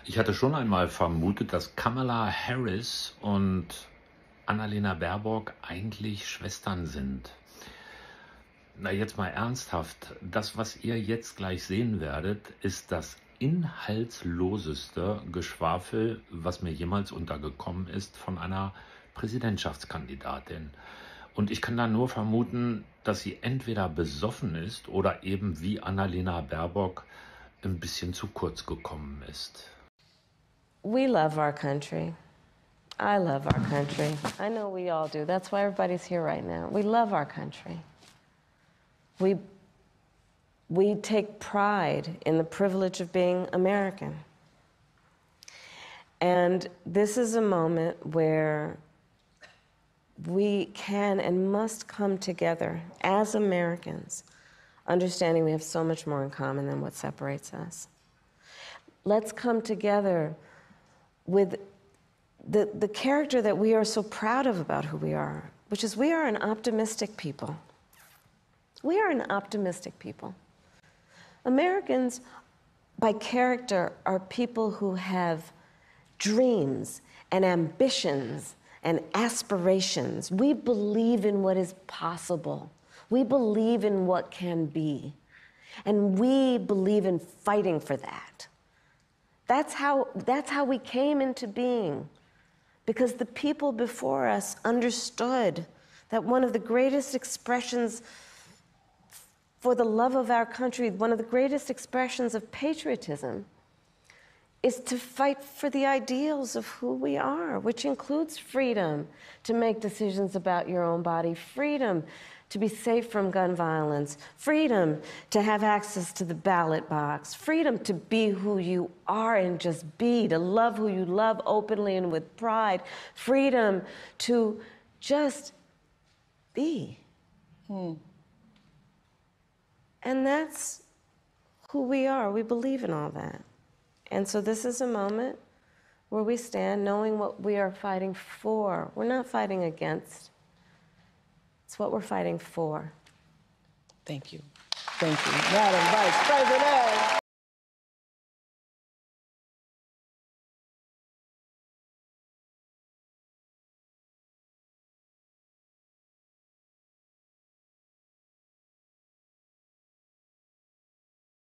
Ich hatte schon einmal vermutet, dass Kamala Harris und Annalena Baerbock eigentlich Schwestern sind. Na, jetzt mal ernsthaft. Das, was ihr jetzt gleich sehen werdet, ist das inhaltsloseste Geschwafel, was mir jemals untergekommen ist von einer Präsidentschaftskandidatin. Und ich kann da nur vermuten, dass sie entweder besoffen ist oder eben wie Annalena Baerbock ein bisschen zu kurz gekommen ist. We love our country. I love our country. I know we all do. That's why everybody's here right now. We love our country. We take pride in the privilege of being American. And this is a moment where we can and must come together as Americans, understanding we have so much more in common than what separates us. Let's come together with the character that we are so proud of about who we are, which is we are an optimistic people. We are an optimistic people. Americans, by character, are people who have dreams and ambitions and aspirations. We believe in what is possible. We believe in what can be. And we believe in fighting for that. That's how we came into being, because the people before us understood that one of the greatest expressions for the love of our country, one of the greatest expressions of patriotism, is to fight for the ideals of who we are, which includes freedom to make decisions about your own body, freedom to be safe from gun violence, freedom to have access to the ballot box, freedom to be who you are and just be, to love who you love openly and with pride, freedom to just be. And that's who we are. We believe in all that. And so this is a moment where we stand knowing what we are fighting for. We're not fighting against. It's what we're fighting for. Thank you. Thank you. Madam Vice President.